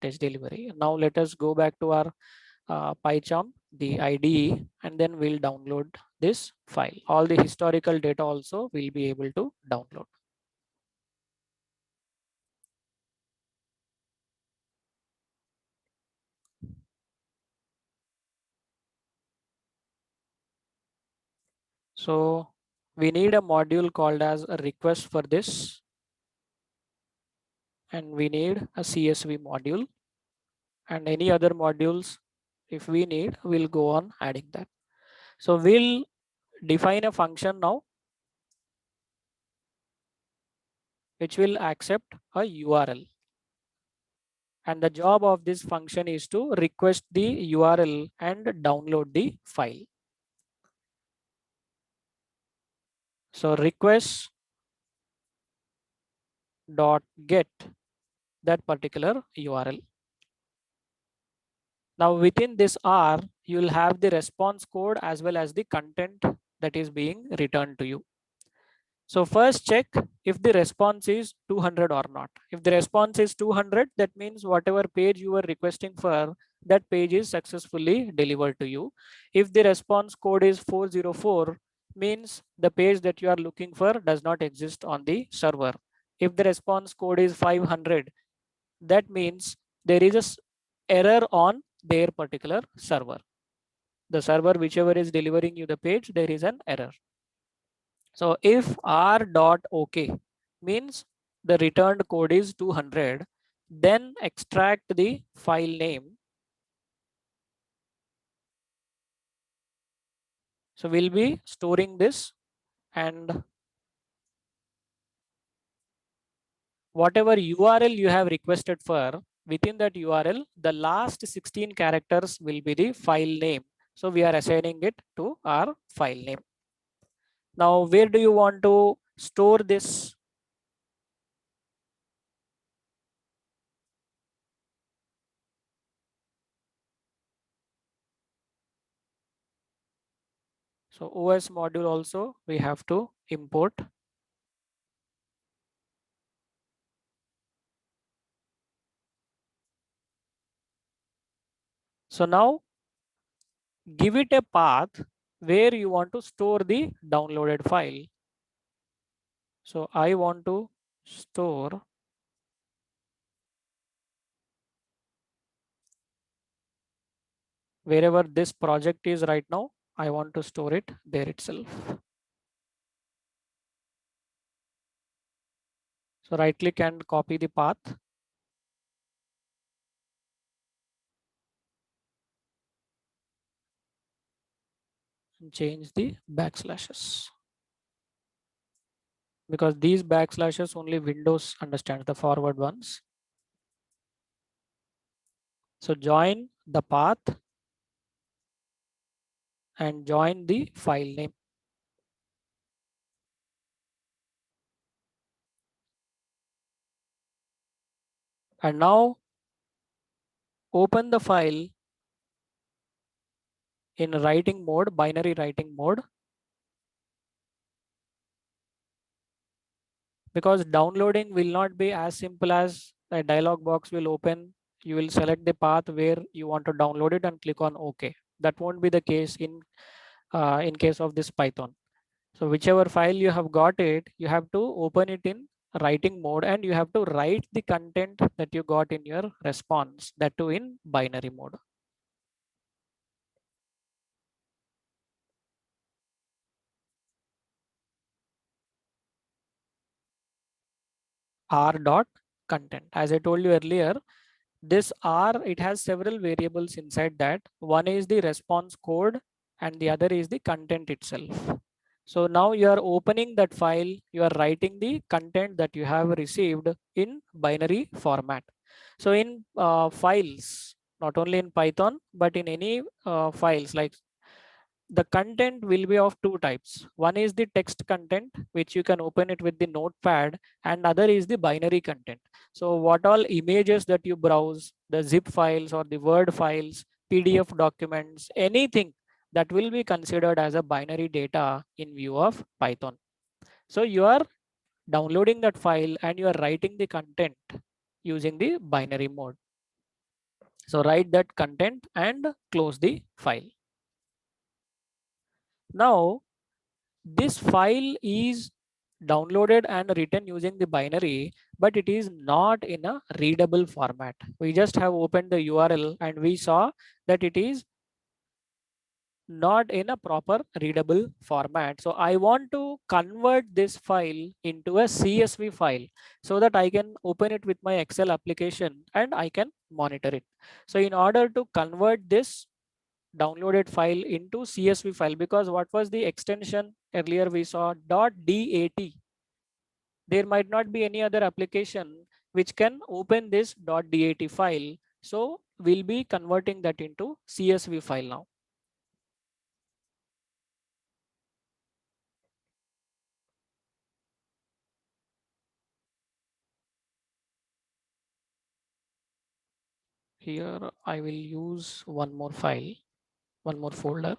test delivery. Now let us go back to our PyCharm, the IDE, and then we'll download this file. All the historical data also will be able to download. So we need a module called as a request for this, and we need a CSV module, and any other modules if we need, we'll go on adding that. So we'll define a function now which will accept a URL. And the job of this function is to request the URL and download the file. So request dot get that particular URL. Now within this R, you'll have the response code as well as the content that is being returned to you. So first check if the response is 200 or not. If the response is 200, that means whatever page you were requesting for, that page is successfully delivered to you. If the response code is 404, means the page that you are looking for does not exist on the server. If the response code is 500, that means there is an error on their particular server. The server whichever is delivering you the page, there is an error. So if r.ok means the returned code is 200, then extract the file name. So we'll be storing this, and whatever URL you have requested for, within that URL, the last 16 characters will be the file name. So we are assigning it to our file name. Now, where do you want to store this? So OS module also we have to import. So now give it a path where you want to store the downloaded file. So I want to store wherever this project is right now. I want to store it there itself. So right click and copy the path. And change the backslashes. Because these backslashes only Windows understands, the forward ones. So join the path and join the file name. And now open the file in writing mode, binary writing mode. Because downloading will not be as simple as a dialog box will open. You will select the path where you want to download it and click on OK. That won't be the case in case of this Python. So whichever file you have got it, you have to open it in writing mode and you have to write the content that you got in your response, that too in binary mode. R dot content. As I told you earlier, this R, it has several variables inside that. One is the response code and the other is the content itself. So now you are opening that file, you are writing the content that you have received in binary format. So in files, not only in Python, but in any files, like the content will be of two types. One is the text content, which you can open it with the notepad, and other is the binary content. So what all images that you browse, the zip files or the word files, PDF documents, anything that will be considered as a binary data in view of Python. So you are downloading that file and you are writing the content using the binary mode. So write that content and close the file. Now this file is downloaded and written using the binary, but it is not in a readable format. We just have opened the URL and we saw that it is not in a proper readable format. So I want to convert this file into a CSV file so that I can open it with my Excel application and I can monitor it. So in order to convert this downloaded file into CSV file, because what was the extension earlier we saw .dat, there might not be any other application which can open this .dat file. So we'll be converting that into CSV file now. Here I will use one more file, one more folder,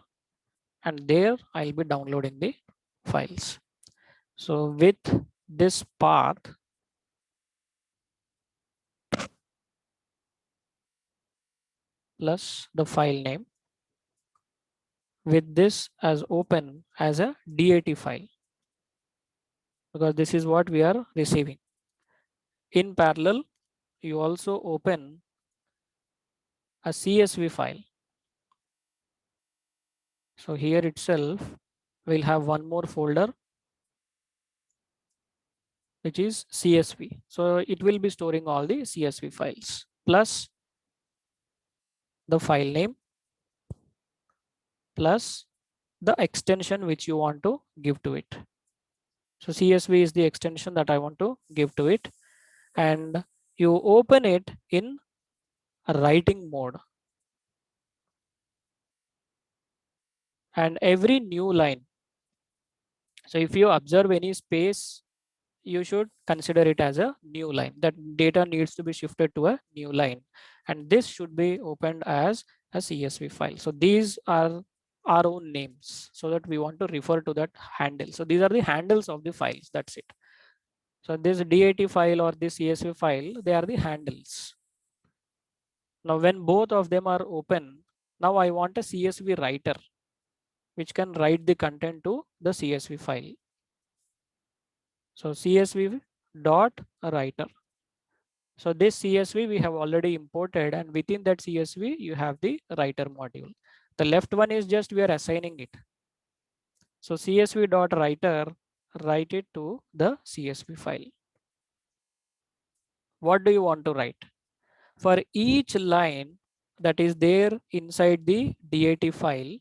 and there I'll be downloading the files. So with this path plus the file name, with this as open as a DAT file, because this is what we are receiving. In parallel, you also open a CSV file. So here itself, we'll have one more folder, which is CSV. So it will be storing all the CSV files plus the file name plus the extension which you want to give to it. So CSV is the extension that I want to give to it, and you open it in a writing mode. And every new line, so if you observe any space, you should consider it as a new line. That data needs to be shifted to a new line, and this should be opened as a CSV file. So these are our own names, so that we want to refer to that handle. So these are the handles of the files. That's it. So this DAT file or this CSV file, they are the handles. Now when both of them are open, now I want a CSV writer which can write the content to the CSV file. So CSV dot writer. So this CSV we have already imported, and within that CSV you have the writer module. The left one is just we are assigning it. So CSV dot writer, write it to the CSV file. What do you want to write? For each line that is there inside the DAT file,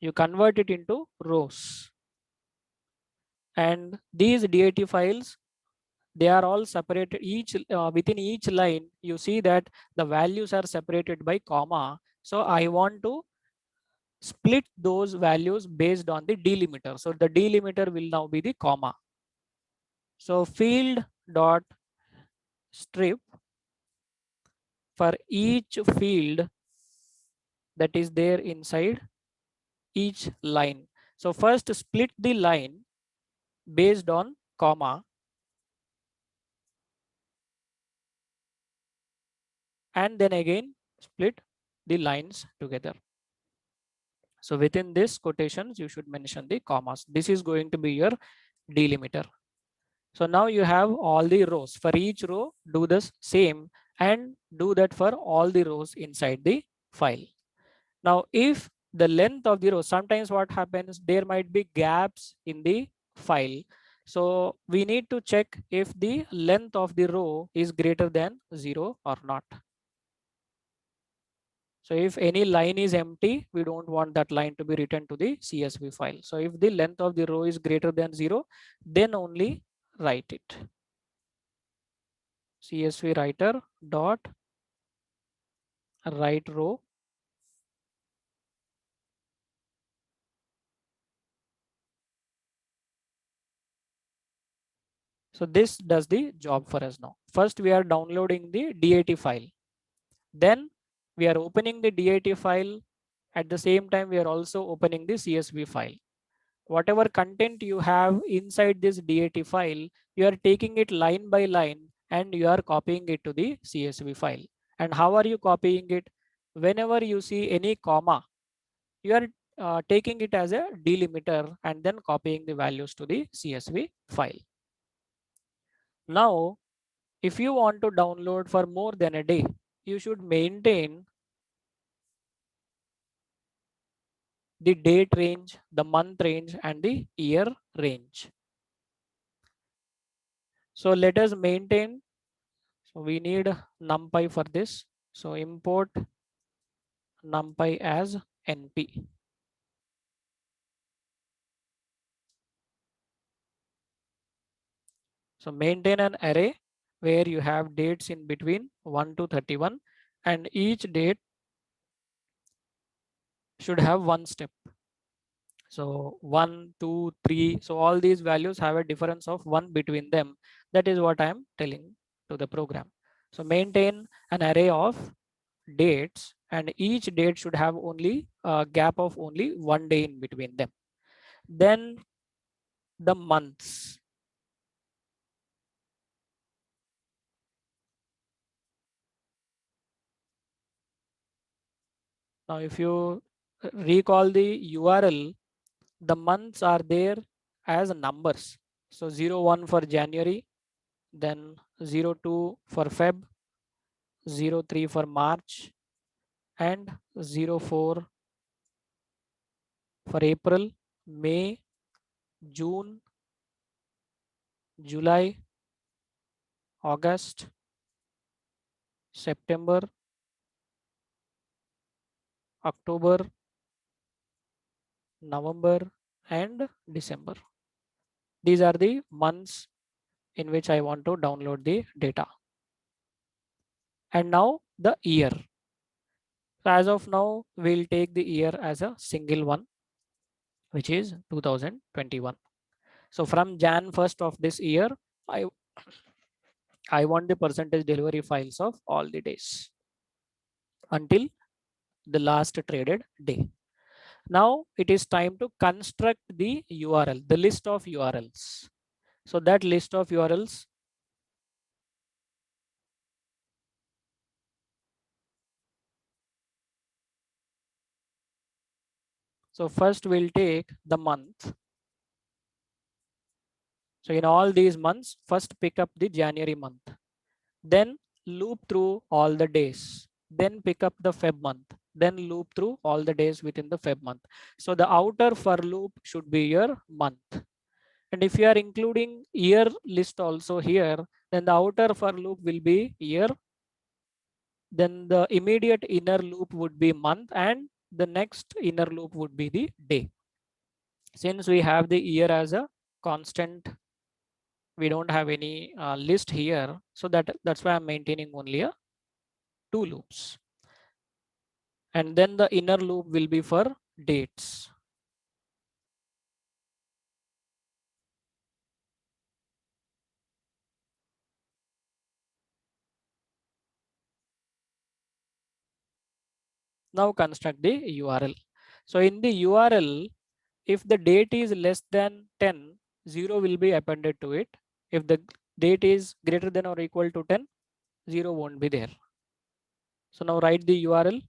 you convert it into rows. And these DAT files, they are all separated. Each within each line, you see that the values are separated by comma. So I want to split those values based on the delimiter. So the delimiter will now be the comma. So field dot strip, for each field that is there inside each line. So first split the line based on comma, and then again split the lines together. So within this quotations, you should mention the commas. This is going to be your delimiter. So now you have all the rows. For each row, do the same and do that for all the rows inside the file. Now, if the length of the row, sometimes what happens, there might be gaps in the file. So we need to check if the length of the row is greater than 0 or not. So if any line is empty, we don't want that line to be written to the CSV file. So if the length of the row is greater than 0, then only write it. CSV writer dot write row. So this does the job for us now. First, we are downloading the DAT file. Then we are opening the DAT file. At the same time, we are also opening the CSV file. Whatever content you have inside this DAT file, you are taking it line by line and you are copying it to the CSV file. And how are you copying it? Whenever you see any comma, you are taking it as a delimiter and then copying the values to the CSV file. Now, if you want to download for more than a day, you should maintain the date range, the month range, and the year range. So let us maintain. So we need NumPy for this. So import NumPy as NP. So maintain an array where you have dates in between 1 to 31, and each date should have one step. So 1, 2, 3. So all these values have a difference of 1 between them. That is what I am telling to the program. So maintain an array of dates, and each date should have only a gap of only 1 day in between them. Then the months. Now if you recall the URL, the months are there as numbers. So 01 for January, then 02 for Feb, 03 for March, and 04 for April, May, June, July, August, September, October, November, and December. These are the months in which I want to download the data. And now the year. So as of now, we'll take the year as a single one, which is 2021. So from Jan 1st of this year, I want the percentage delivery files of all the days until the last traded day. Now it is time to construct the URL, the list of URLs. So that list of URLs, so first we'll take the month. So in all these months, first pick up the January month, then loop through all the days, then pick up the Feb month, then loop through all the days within the Feb month. So the outer for loop should be your month. And if you are including year list also here, then the outer for loop will be year. Then the immediate inner loop would be month, and the next inner loop would be the day. Since we have the year as a constant, we don't have any list here. So that's why I'm maintaining only a 2 loops. And then the inner loop will be for dates. Now construct the URL. So in the URL, if the date is less than 10, 0 will be appended to it. If the date is greater than or equal to 10, 0 won't be there. So now write the URL.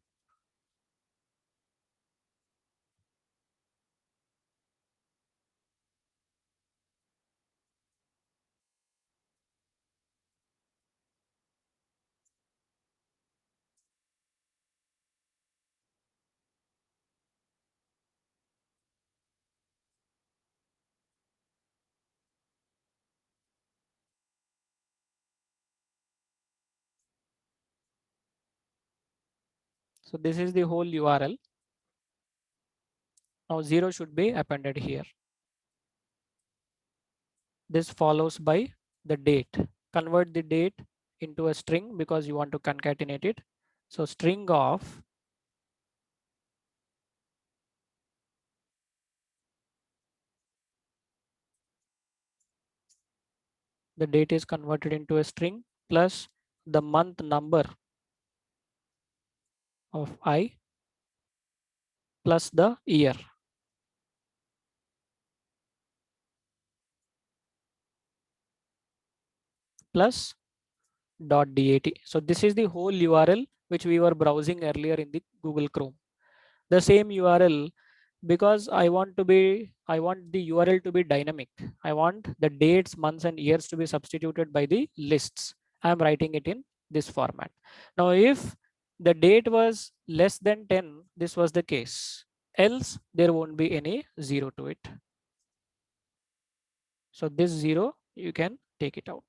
So this is the whole URL. Now 0 should be appended here. This follows by the date. Convert the date into a string because you want to concatenate it. So string of the date is converted into a string plus the month number of I plus the year. Plus dat. So this is the whole URL which we were browsing earlier in the Google Chrome. The same URL, because I want the URL to be dynamic. I want the dates, months, and years to be substituted by the lists. I'm writing it in this format. Now, if the date was less than 10, this was the case. Else, there won't be any 0 to it. So this 0, you can take it out.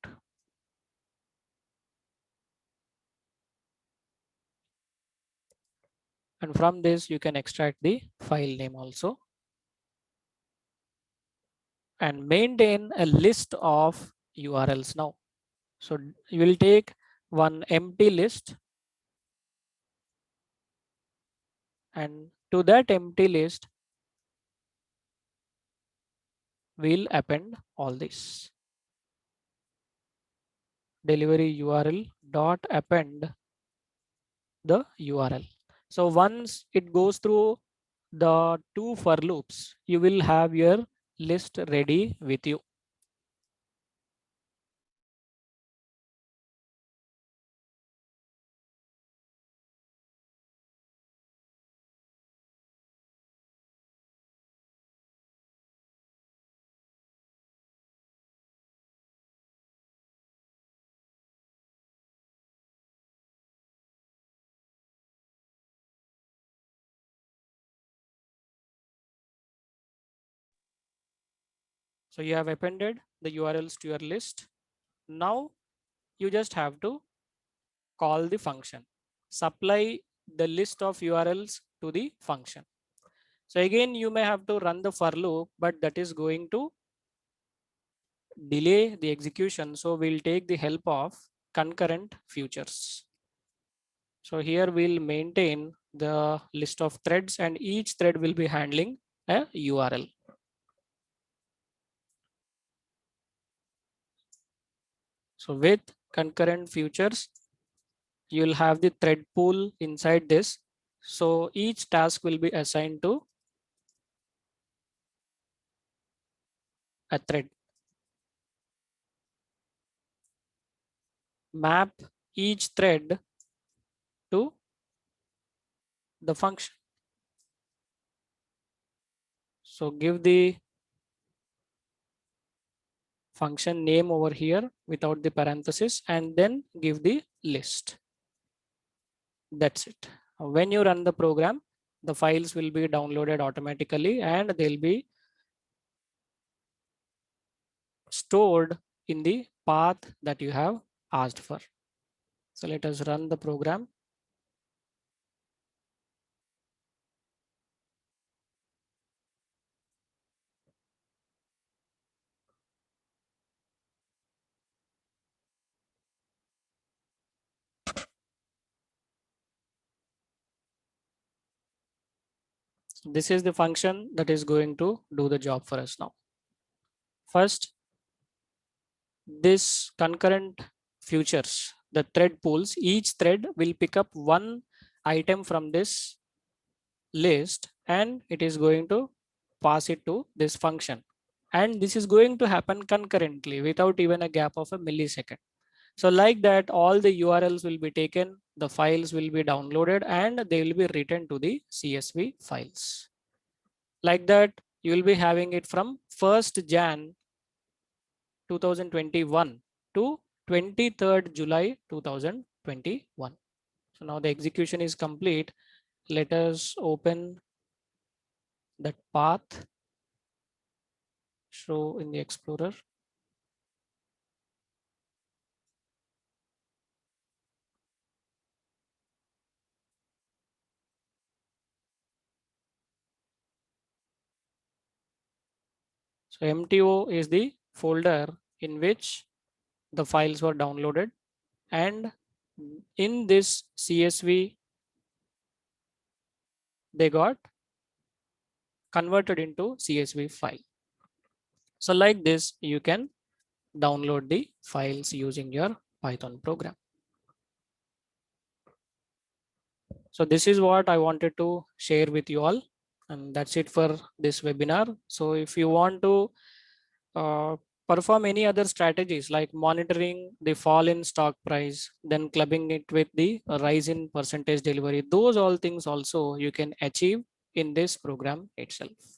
And from this, you can extract the file name also. And maintain a list of URLs now. So you will take one empty list, and to that empty list, we'll append all this. Delivery URL dot append the URL. So once it goes through the 2 for loops, you will have your list ready with you. So you have appended the URLs to your list. Now you just have to call the function, supply the list of URLs to the function. So again, you may have to run the for loop, but that is going to delay the execution. So we'll take the help of concurrent futures. So here we'll maintain the list of threads, and each thread will be handling a URL. So with concurrent futures, you'll have the thread pool inside this. So each task will be assigned to a thread. Map each thread to the function. So give the function name over here without the parenthesis, and then give the list. That's it. When you run the program, the files will be downloaded automatically and they'll be stored in the path that you have asked for. So let us run the program. This is the function that is going to do the job for us now. First, this concurrent futures, the thread pools, each thread will pick up one item from this list and it is going to pass it to this function. And this is going to happen concurrently without even a gap of a millisecond. So like that, all the URLs will be taken, the files will be downloaded, and they will be written to the CSV files. Like that, you will be having it from 1st Jan 2021 to 23rd July 2021. So now the execution is complete. Let us open that path, show in the Explorer. So MTO is the folder in which the files were downloaded, and in this CSV they got converted into CSV file. So like this, you can download the files using your Python program. So this is what I wanted to share with you all, and that's it for this webinar. So if you want to perform any other strategies like monitoring the fall in stock price, then clubbing it with the rise in percentage delivery. Those all things also you can achieve in this program itself.